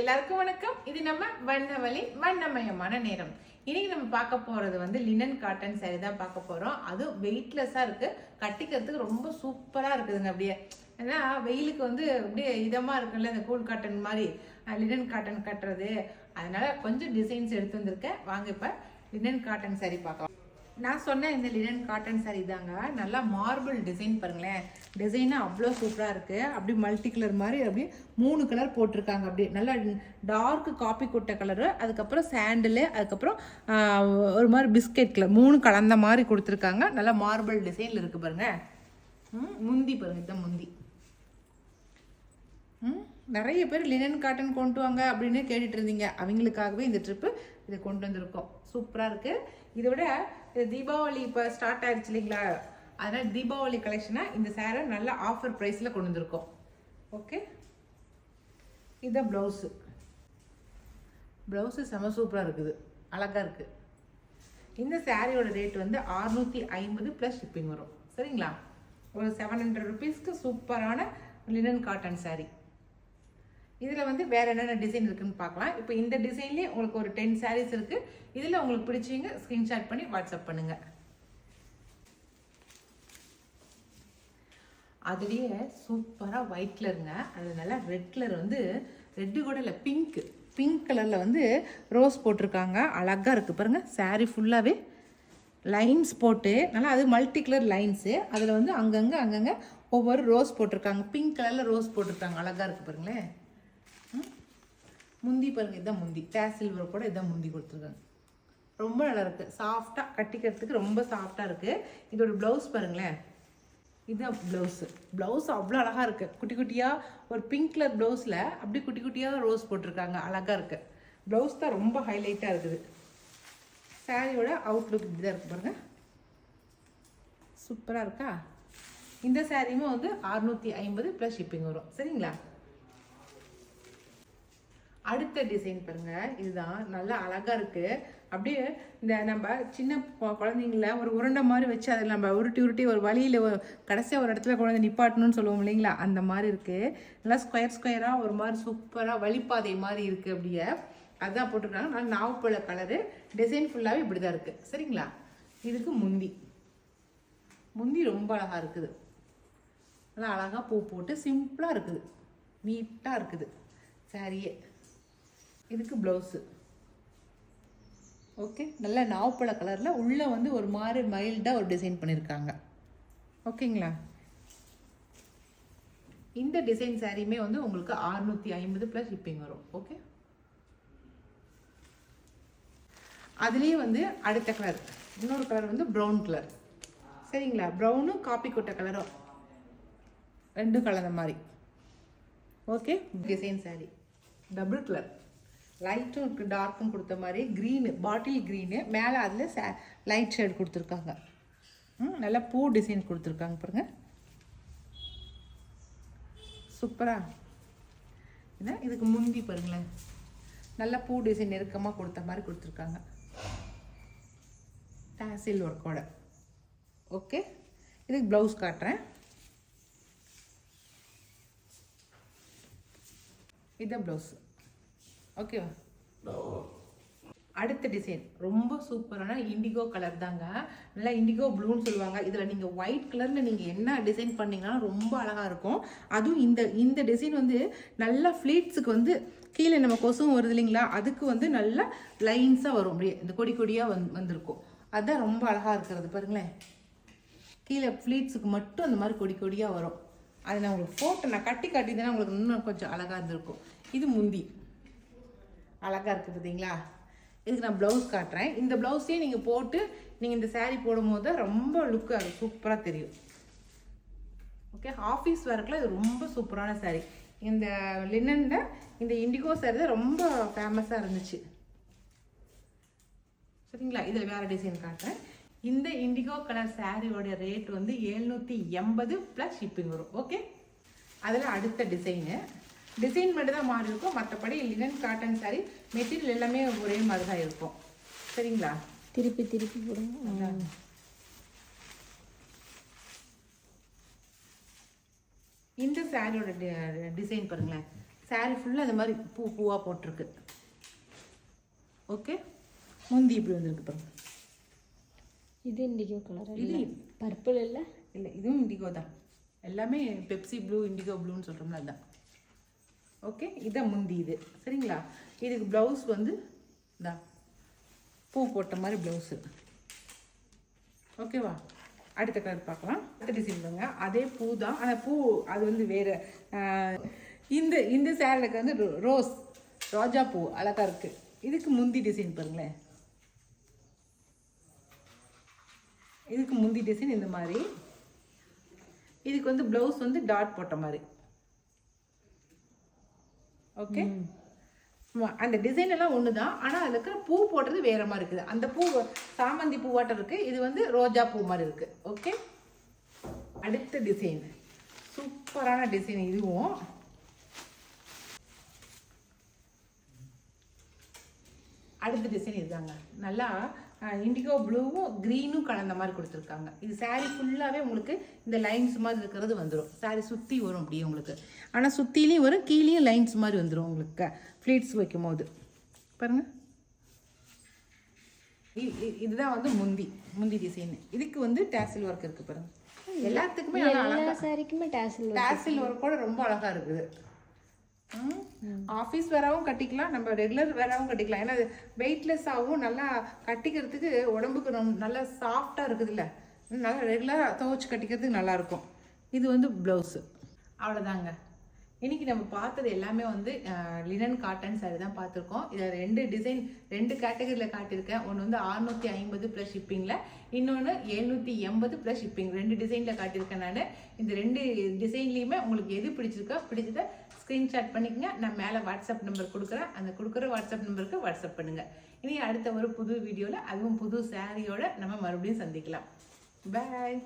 எல்லாருக்கும் வணக்கம். இது நம்ம வண்ணவழி வண்ணமயமான நேரம். இன்னைக்கு நம்ம பார்க்க போறது வந்து லினன் காட்டன் சாரி தான் பார்க்க போறோம். அது வெயிட்லெஸ்ஸா இருக்கு, கட்டிக்கிறதுக்கு ரொம்ப சூப்பரா இருக்குதுங்க. அப்படியே ஏன்னா வெயிலுக்கு வந்து அப்படியே இதமா இருக்குல்ல, இந்த கூல் காட்டன் மாதிரி லினன் காட்டன் கட்டுறது. அதனால கொஞ்சம் டிசைன்ஸ் எடுத்து வந்திருக்கேன். வாங்க இப்ப லினன் காட்டன் சாரி பார்க்கலாம். நான் சொன்ன இந்த லினன் காட்டன் சாரி தாங்க. நல்லா மார்பிள் டிசைன் பாருங்களேன். டிசைனா அவ்வளோ சூப்பராக இருக்குது. அப்படி மல்டி கலர் மாதிரி அப்படியே 3 கலர் போட்டிருக்காங்க. அப்படியே நல்லா டார்க் காப்பி கொட்டை கலரு, அதுக்கப்புறம் சாண்டிலு, அதுக்கப்புறம் ஒரு மாதிரி பிஸ்கெட் கலர் 3 கலந்த மாதிரி கொடுத்துருக்காங்க. நல்லா மார்பிள் டிசைனில் இருக்குது பாருங்க. முந்தி பாருங்க, இதுதான் முந்தி. நிறைய பேர் லினன் காட்டன் கொண்டு வாங்க அப்படின்னு கேட்டுட்டு இருந்தீங்க. அவங்களுக்காகவே இந்த ட்ரிப்பு இதை கொண்டு வந்திருக்கோம். சூப்பராக இருக்குது. இதை விட தீபாவளி இப்போ ஸ்டார்ட் ஆயிடுச்சு இல்லைங்களா, அதனால் தீபாவளி கலெக்ஷனாக இந்த சேரை நல்ல ஆஃபர் ப்ரைஸில் கொண்டு வந்திருக்கோம். ஓகே, இதுதான் ப்ளவுஸு. ப்ளவுஸு செம சூப்பராக இருக்குது, அழகாக இருக்குது. இந்த சேரீயோட ரேட் வந்து 650 ப்ளஸ் ஷிப்பிங் வரும். சரிங்களா, ஒரு 700 ருபீஸ்க்கு சூப்பரான லினன் காட்டன் சாரீ. இதில் வந்து வேறு என்னென்ன டிசைன் இருக்குதுன்னு பார்க்கலாம். இப்போ இந்த டிசைன்லேயே உங்களுக்கு ஒரு 10 சாரீஸ் இருக்குது. இதில் உங்களுக்கு பிடிச்சிங்க ஸ்க்ரீன்ஷாட் பண்ணி வாட்ஸ்அப் பண்ணுங்கள். அதுலேயே சூப்பராக ஒயிட் கலருங்க. அது நல்லா ரெட் கலர் வந்து ரெட்டு கூட இல்லை, பிங்க் கலரில் வந்து ரோஸ் போட்டிருக்காங்க. அழகாக இருக்குது பாருங்கள். சாரீ ஃபுல்லாகவே லைன்ஸ் போட்டு நல்லா, அது மல்டி கலர் லைன்ஸு. அதில் வந்து அங்கங்கே ஒவ்வொரு ரோஸ் போட்டிருக்காங்க. பிங்க் கலரில் ரோஸ் போட்டிருக்காங்க. அழகாக இருக்குது பாருங்களேன். முந்தி பாருங்கள், இதுதான் முந்தி. டேசில் ஒர்க் கூட இதான் முந்தி கொடுத்துருக்காங்க. ரொம்ப நல்லா இருக்குது. சாஃப்டாக கட்டிக்கிறதுக்கு ரொம்ப சாஃப்டாக இருக்குது. இதோட ப்ளவுஸ் பாருங்களேன். இதுதான் ப்ளவுஸ் அவ்வளோ அழகாக இருக்குது. குட்டி குட்டியாக ஒரு பிங்க் கலர் ப்ளவுஸில் அப்படி குட்டி குட்டியாக ரோஸ் போட்டிருக்காங்க. அழகாக இருக்குது. ப்ளவுஸ் தான் ரொம்ப ஹைலைட்டாக இருக்குது. சாரியோட அவுட்லுக் இப்படி தான் இருக்குது பாருங்கள். சூப்பராக இருக்கா. இந்த சாரியுமே வந்து 650 ப்ளஸ் ஷிப்பிங் வரும். சரிங்களா, அடுத்த டிசைன் பாருங்க. இதுதான் நல்லா அழகா இருக்கு. அப்படியே இந்த நம்ம சின்ன குழந்தைங்கள ஒரு உருண்டை மாதிரி வச்சு அதில் நம்ம உருட்டி ஒரு வழியில் கடைசியாக ஒரு இடத்துல குழந்தை நிப்பாட்டணும்னு சொல்லுவோம் இல்லைங்களா, அந்த மாதிரி இருக்கு. நல்லா ஸ்கொயராக ஒரு மாதிரி சூப்பராக வழிப்பாதை மாதிரி இருக்கு. அப்படியே அதுதான் போட்டுருக்காங்க. நல்லா நாவப்பழ கலரு. டிசைன் ஃபுல்லாகவே இப்படி தான் இருக்குது. சரிங்களா, இதுக்கு முந்தி ரொம்ப அழகாக இருக்குது. நல்லா அழகாக பூ போட்டு சிம்பிளாக இருக்குது, நீட்டாக இருக்குது சாரியே. இதுக்கு ப்ளவுஸு ஓகே, நல்ல நாவப்பழ கலரில் உள்ளே வந்து ஒரு மாதிரி மைல்டாக ஒரு டிசைன் பண்ணியிருக்காங்க. ஓகேங்களா, இந்த டிசைன் சாரியுமே வந்து உங்களுக்கு 650 ப்ளஸ் ஷிப்பிங் வரும். ஓகே, அதுலேயே வந்து அடுத்த கலர், இன்னொரு கலர் வந்து ப்ரௌன் கலர். சரிங்களா, ப்ரௌனும் காப்பி கொட்டை கலரும் ரெண்டும் கலந்த மாதிரி. Okay, design sorry double colour, லைட்டும் டார்க்கும் கொடுத்த மாதிரி க்ரீனு, பாட்டில் க்ரீனு, மேலே அதில் லைட் ஷேட் கொடுத்துருக்காங்க. நல்லா பூ டிசைன் கொடுத்துருக்காங்க பாருங்கள். சூப்பராக இதான். இதுக்கு முந்தி பாருங்களேன், நல்லா பூ டிசைன் நெருக்கமாக கொடுத்த மாதிரி கொடுத்துருக்காங்க. டாசில் ஒர்க்கோட. ஓகே, இதுக்கு ப்ளவுஸ் காட்டுறேன். இதுதான் ப்ளவுஸ். ஓகேவா, அடுத்த டிசைன் ரொம்ப சூப்பரான இண்டிகோ கலர் தாங்க. நல்லா இண்டிகோ ப்ளூன்னு சொல்லுவாங்க. இதில் நீங்கள் ஒயிட் கலரில் நீங்கள் என்ன டிசைன் பண்ணிங்கன்னா ரொம்ப அழகாக இருக்கும். அதுவும் இந்த டிசைன் வந்து நல்லா ஃப்ளீட்ஸுக்கு வந்து கீழே நம்ம கொசுவும் வருது இல்லைங்களா, அதுக்கு வந்து நல்லா லைன்ஸாக வரும். அப்படியே இந்த கொடியாக வந்திருக்கும். அதுதான் ரொம்ப அழகாக இருக்கிறது பாருங்களேன். கீழே ஃப்ளீட்ஸுக்கு மட்டும் அந்த மாதிரி கொடியாக வரும். அதை நான் உங்களுக்கு ஃபோட்டோ நான் கட்டி காட்டிதான் உங்களுக்கு இன்னும் கொஞ்சம் அழகாக இருந்திருக்கும். இது முந்தி அழகாக இருக்குது பார்த்தீங்களா. இதுக்கு நான் ப்ளவுஸ் காட்டுறேன். இந்த ப்ளவுஸே நீங்கள் போட்டு நீங்கள் இந்த சாரீ போடும் போது ரொம்ப லுக்கு அது சூப்பராக தெரியும். ஓகே, ஆஃபீஸ் ஒர்க்கில் இது ரொம்ப சூப்பரான சாரீ. இந்த லினனில் இந்த இண்டிகோ சாரீ தான் ரொம்ப ஃபேமஸாக இருந்துச்சு. சரிங்களா, இதில் வேறு டிசைன் காட்டுறேன். இந்த இண்டிகோ கலர் சாரியோட ரேட் வந்து 780 ப்ளஸ் ஷிப்பிங் வரும். ஓகே, அதில் அடுத்த டிசைன் மட்டும் தான் மாறி இருக்கும். மற்றபடி லினன் காட்டன் சாரி மெட்டீரியல் எல்லாமே ஒரே மாதிரி தான் இருக்கும். சரிங்களா, திருப்பி போடுங்க. இந்த சாரியோட டிசைன் பாருங்களேன். saree ஃபுல்லாக இந்த மாதிரி பூவாக போட்டிருக்கு. ஓகே, முந்தி இப்படி வந்துருக்கு பாருங்க. இது இண்டிகோ கலர் இது பர்பிள் இல்லை? இல்லை, இதுவும் இண்டிகோ தான். எல்லாமே பெப்சி ப்ளூ, இண்டிகோ ப்ளூன்னு சொல்கிறோம்ல அதுதான். ஓகே, இதான் முந்தி இது. சரிங்களா? இதுக்கு ப்ளவுஸ் வந்து இதான் பூ போட்ட மாதிரி ப்ளவுஸு. ஓகேவா? அடுத்த கலர் பார்க்கலாம். அடுத்த டிசைன் பாருங்க, அதே பூ தான். ஆனால் பூ அது வந்து வேறு. இந்த இந்த சேரீக்கு வந்து ரோஜா பூ அழகாக இருக்குது. இதுக்கு முந்தி டிசைன் பாருங்களேன். இதுக்கு முந்தி டிசைன் இந்த மாதிரி. இதுக்கு வந்து ப்ளவுஸ் வந்து டாட் போட்ட மாதிரி. ஓகே, அந்த டிசைன் எல்லாம் ஒன்று தான். ஆனால் அதில் இருக்கிற பூ போடுறது வேற மாதிரி இருக்குது. அந்த பூ சாமந்தி பூவாட்டம் இருக்குது, இது வந்து ரோஜா பூ மாதிரி இருக்குது. ஓகே, அடுத்த டிசைன் சூப்பரான டிசைன். இதுவும் அடுத்த டிசைன் இதுதாங்க. நல்லா இண்டிகோ ப்ளூவும் க்ரீனும் கலந்த மாதிரி கொடுத்துருக்காங்க. இது saree ஃபுல்லாகவே உங்களுக்கு இந்த லைன்ஸ் மாதிரி இருக்கிறது வந்துடும். saree சுற்றி வரும் அப்படியே உங்களுக்கு. ஆனால் சுற்றிலையும் வரும், கீழேயும் லைன்ஸ் மாதிரி வந்துடும் உங்களுக்கு ஃப்ளீட்ஸ் வைக்கும் போது. பாருங்கள், இதுதான் வந்து முந்தி டிசைன். இதுக்கு வந்து டேசில் ஒர்க் இருக்குது பாருங்கள். எல்லாத்துக்குமே எல்லா சாரிக்குமே டேசில் ஒர்க்கோட ரொம்ப அழகாக இருக்குது. ஆஃபீஸ் வேறாவும் கட்டிக்கலாம், நம்ம ரெகுலர் வேறாவும் கட்டிக்கலாம். ஏன்னா வெயிட்லெஸ்ஸாகவும் நல்லா கட்டிக்கிறதுக்கு உடம்புக்கு நல்லா சாஃப்டாக இருக்குதுல்ல, நல்லா ரெகுலராக துவைச்சி கட்டிக்கிறதுக்கு நல்லாயிருக்கும். இது வந்து ப்ளவுஸு. அவ்வளோதாங்க. இன்றைக்கி நம்ம பார்த்தது எல்லாமே வந்து லினன் காட்டன் சாரி தான் பார்த்துருக்கோம். இதில் 2 டிசைன் 2 கேட்டகரியில் காட்டியிருக்கேன். ஒன்று வந்து 650 ப்ளஸ் ஷிப்பிங்கில், இன்னொன்று 780 ப்ளஸ் ஷிப்பிங். 2 டிசைனில் காட்டியிருக்கேன் நான். இந்த 2 டிசைன்லேயுமே உங்களுக்கு எது பிடிச்சதை ஸ்க்ரீன்ஷாட் பண்ணிக்கங்க. நான் மேலே வாட்ஸ்அப் நம்பர் கொடுக்குறேன். அந்த கொடுக்குற வாட்ஸ்அப் நம்பருக்கு வாட்ஸ்அப் பண்ணுங்கள். இனி அடுத்த ஒரு புது வீடியோவில் அதுவும் புது சாரியோட நம்ம மறுபடியும் சந்திக்கலாம். பாய்.